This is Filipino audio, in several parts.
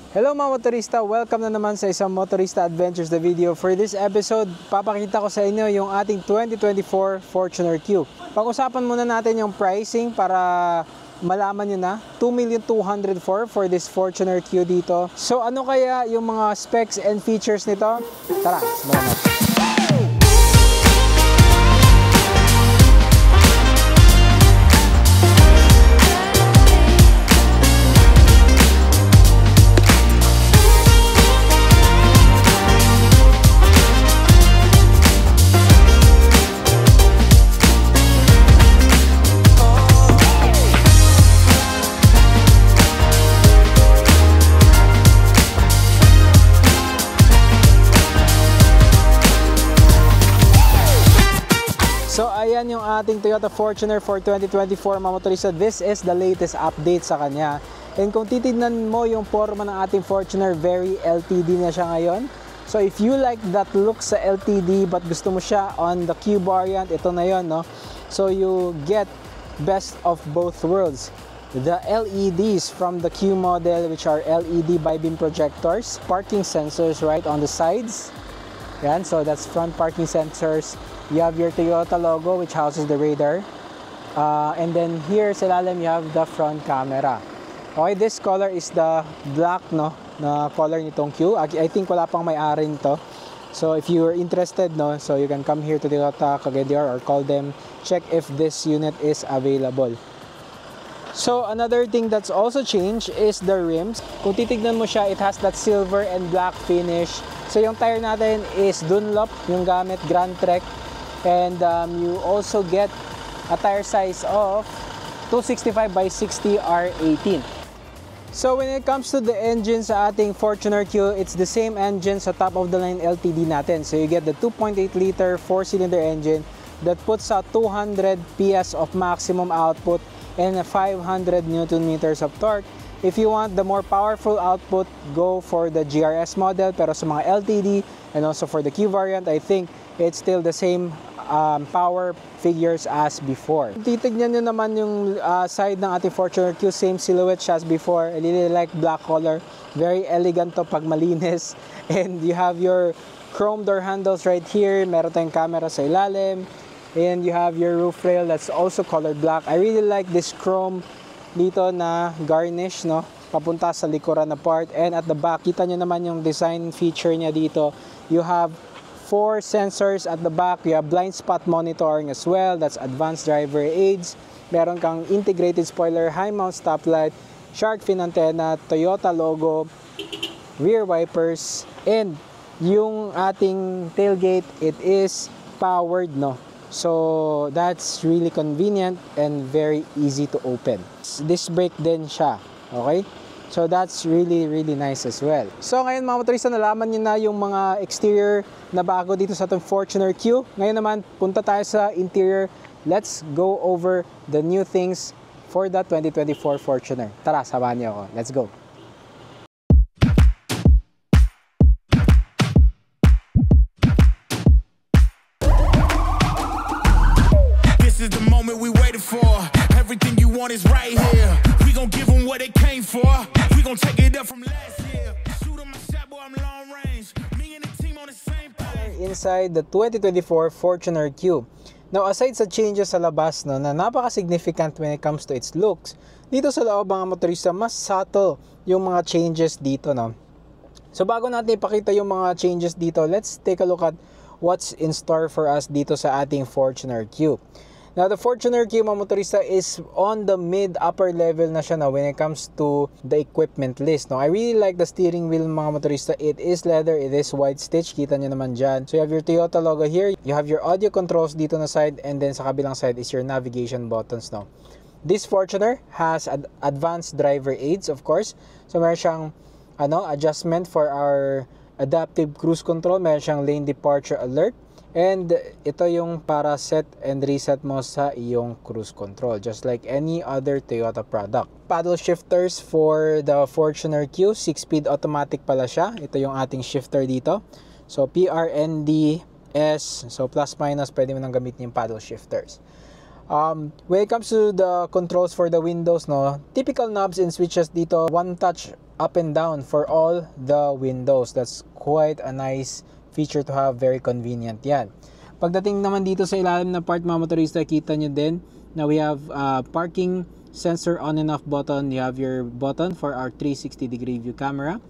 Hello mga motorista! Welcome na naman sa isang Motorista Adventures the video. For this episode, papakita ko sa inyo yung ating 2024 Fortuner Q. Pag-usapan muna natin yung pricing para malaman nyo na. 2,204,000 for this Fortuner Q dito. So ano kaya yung mga specs and features nito? Tara, simulan natin. So ayan yung ating Toyota Fortuner for 2024 mga motorista. This is the latest update sa kanya. And kung titignan mo yung forma ng ating Fortuner, very LTD na siya ngayon. So if you like that look sa LTD but gusto mo siya on the Q variant, ito na yun, no? So you get best of both worlds. The LEDs from the Q model, which are LED bi-beam projectors, parking sensors right on the sides. Yan, so that's front parking sensors. You have your Toyota logo which houses the radar. And then here sa ilalim you have the front camera. Okay, this color is the black, no, na color nitong Q. I think wala pang may-ari nito. So if you are interested, no, so you can come here to Toyota Cagayan de Oro or call them, check if this unit is available. So another thing that's also changed is the rims. Kung titignan mo siya, it has that silver and black finish. So yung tire natin is Dunlop, yung gamit Grand Trek. And you also get a tire size of 265 by 60 R18. So when it comes to the engine sa ating Fortuner Q, it's the same engine sa top of the line LTD natin. So you get the 2.8 liter 4-cylinder engine that puts out 200 PS of maximum output and 500 Newton meters of torque. If you want the more powerful output, go for the GRS model. Pero sa mga LTD and also for the Q variant, I think it's still the same power figures as before. Titignan nyo naman yung side ng ating Fortuner Q, same silhouette siya as before. I really like black color. Very elegant to pag malinis. And you have your chrome door handles right here. Meron tayong camera sa ilalim. And you have your roof rail that's also colored black. I really like this chrome dito na garnish, no, papunta sa likuran na part. And at the back, kita nyo naman yung design feature niya dito. You have 4 sensors at the back. You have blind spot monitoring as well. That's advanced driver aids. Meron kang integrated spoiler, high mount stoplight, shark fin antenna, Toyota logo, rear wipers, and yung ating tailgate, it is powered, no. So that's really convenient and very easy to open. Disc brake din siya, okay? So that's really nice as well. So ngayon mga motorista, nalaman niyo na yung mga exterior na bago dito sa itong Fortuner Q. Ngayon naman, punta tayo sa interior. Let's go over the new things for the 2024 Fortuner. Tara, samahan niyo ako. Let's go. This is the moment we waited for. Everything you want is right here. We gon' give them what they came for. We gon' take it up from last year. Shoot 'em a shot, boy, I'm long range. Me and the team on the same page. Inside the 2024 Fortuner Q. Now, aside sa changes sa labas, no, na napaka-significant when it comes to its looks, dito sa loob mga motorista, mas subtle yung mga changes dito, no. So bago natin ipakita yung mga changes dito, let's take a look at what's in store for us dito sa ating Fortuner Q. Now, the Fortuner Q mga motorista is on the mid-upper level na siya na when it comes to the equipment list. No? I really like the steering wheel mga motorista. It is leather, it is white stitch. Kita nyo naman dyan. So, you have your Toyota logo here. You have your audio controls dito na side. And then sa kabilang side is your navigation buttons. No? This Fortuner has advanced driver aids, of course. So, meron siyang adjustment for our adaptive cruise control. Meron siyang lane departure alert. And ito yung para set and reset mo sa iyong cruise control, just like any other Toyota product. Paddle shifters for the Fortuner Q, 6-speed automatic pala siya. Ito yung ating shifter dito. So PRNDS, so plus minus, pwede mo nang gamitin yung paddle shifters. When it comes to the controls for the windows, no, typical knobs and switches dito, one touch up and down for all the windows. That's quite a nice feature to have, very convenient yan. Pagdating naman dito sa ilalim na part, mga motorista, kita nyo din na we have parking sensor on and off button. You have your button for our 360 degree view camera.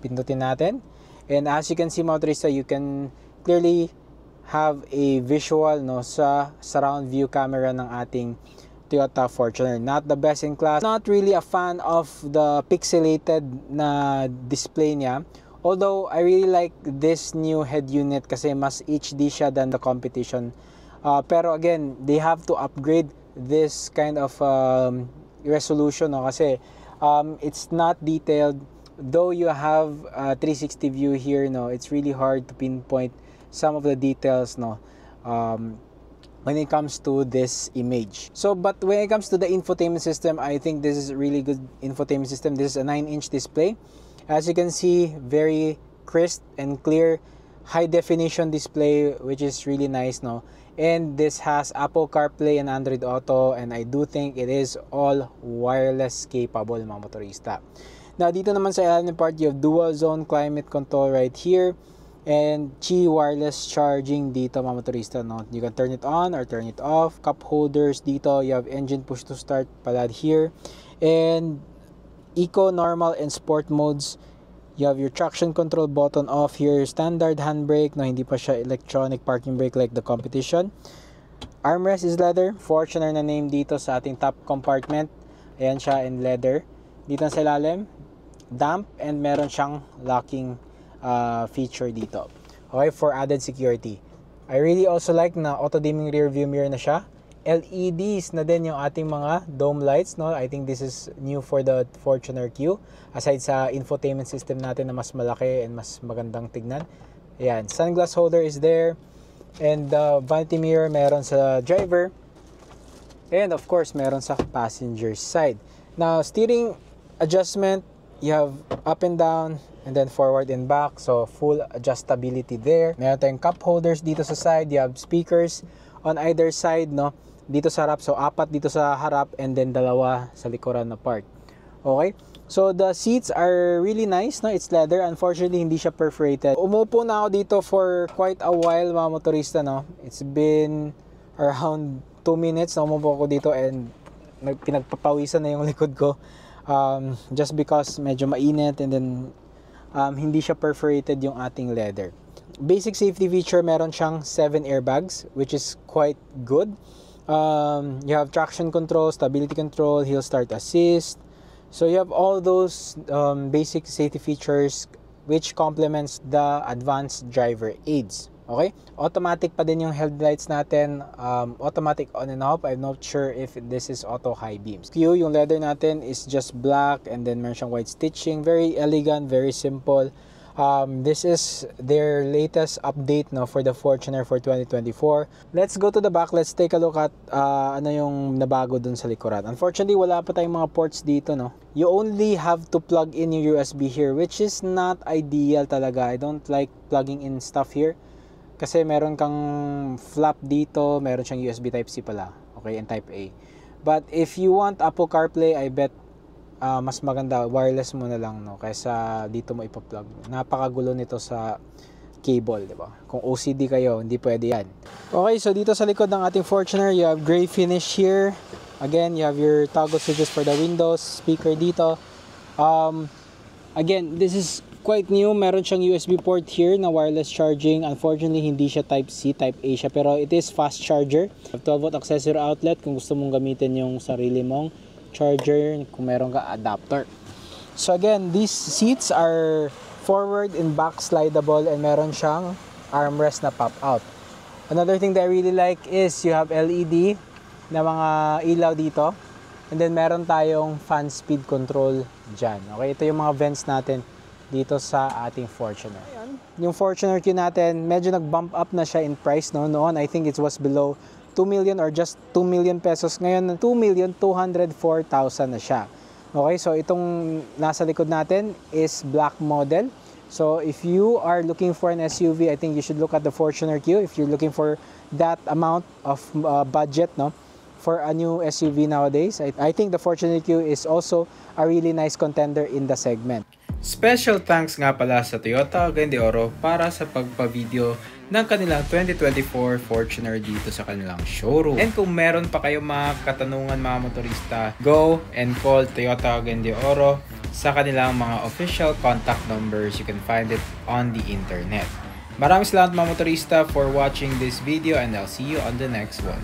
Pindutin natin. And as you can see, mga motorista, you can clearly have a visual sa surround view camera ng ating Toyota Fortuner. Not the best in class. Not really a fan of the pixelated na display niya. Although I really like this new head unit kasi mas HD siya than the competition. Pero again, they have to upgrade this kind of resolution kasi it's not detailed. Though you have a 360 view here, it's really hard to pinpoint some of the details when it comes to this image. But when it comes to the infotainment system, I think this is a really good infotainment system. This is a 9-inch display. As you can see, very crisp and clear, high definition display, which is really nice, and this has Apple CarPlay and Android Auto, and I do think it is all wireless capable, mga motorista. Now dito naman sa ilalim part, you have dual zone climate control right here, and Qi wireless charging dito, mga motorista, you can turn it on or turn it off. Cup holders dito, you have engine push to start pala here, and eco, normal, and sport modes. You have your traction control button off here, standard handbrake, hindi pa siya electronic parking brake like the competition. Armrest is leather, Fortuner na name dito sa ating top compartment. Ayan siya in leather. Dito sa ilalim, damp, and meron siyang locking feature dito. Okay, for added security. I really also like na auto-dimming rear view mirror na siya. LEDs na din yung ating mga dome lights, I think this is new for the Fortuner Q. Aside sa infotainment system natin na mas malaki and mas magandang tignan. Ayan, sunglass holder is there. And the vanity mirror meron sa driver. And of course, meron sa passenger side. Now, steering adjustment, you have up and down, and then forward and back, so full adjustability there. Meron tayong cup holders dito sa side. You have speakers on either side, dito sa harap, so 4 dito sa harap, and then 2 sa likuran na part. Okay, so the seats are really nice, it's leather. Unfortunately, hindi siya perforated. Umupo na ako dito for quite a while, mga motorista, It's been around 2 minutes na umupo ako dito, and pinagpapawisan na yung likod ko, just because medyo mainit, and then hindi siya perforated yung ating leather. Basic safety feature, meron siyang 7 airbags, which is quite good. You have traction control, stability control, hill start assist. So you have all those basic safety features which complements the advanced driver aids. Okay? Automatic pa din yung headlights natin. Automatic on and off. I'm not sure if this is auto high beams. Yung leather natin is just black, and then meron siyang white stitching. Very elegant, very simple. This is their latest update for the Fortuner for 2024. Let's go to the back. Let's take a look at ano yung nabago dun sa likuran. Unfortunately, wala pa tayong mga ports dito. You only have to plug in your USB here, which is not ideal talaga. I don't like plugging in stuff here. Kasi meron kang flap dito, meron siyang USB Type-C pala, okay, and Type-A. But if you want Apple CarPlay, I bet mas maganda, wireless mo na lang, kaysa dito mo ipa-plug. Napakagulo nito sa cable, di ba? Kung OCD kayo, hindi pwede yan. Okay, so dito sa likod ng ating Fortuner, you have gray finish here. Again, you have your toggle switches for the windows, speaker dito. Again, this is quite new. Meron siyang USB port here na wireless charging. Unfortunately, hindi siya Type-C, Type-A siya, pero it is fast charger. 12-volt accessory outlet kung gusto mong gamitin yung sarili mong charger, kung meron ka adapter. So again, these seats are forward and back slidable, and meron siyang armrest na pop out. Another thing that I really like is you have LED na mga ilaw dito, and then meron tayong fan speed control dyan. Okay, ito yung mga vents natin dito sa ating Fortuner. Yung Fortuner Q natin, medyo nag-bump up na siya in price. Noon, I think it was below 2 million or just 2 million pesos. Ngayon, 2,204,000 na siya. Okay, so itong nasa likod natin is black model. So if you are looking for an SUV, I think you should look at the Fortuner Q. If you're looking for that amount of budget, for a new SUV nowadays. I think the Fortuner Q is also a really nice contender in the segment. Special thanks nga pala sa Toyota Cagayan de Oro para sa pagpa-video ng kanilang 2024 Fortuner dito sa kanilang showroom. And kung meron pa kayong mga katanungan mga motorista, go and call Toyota Cagayan de Oro sa kanilang mga official contact numbers. You can find it on the internet. Maraming salamat mga motorista for watching this video and I'll see you on the next one.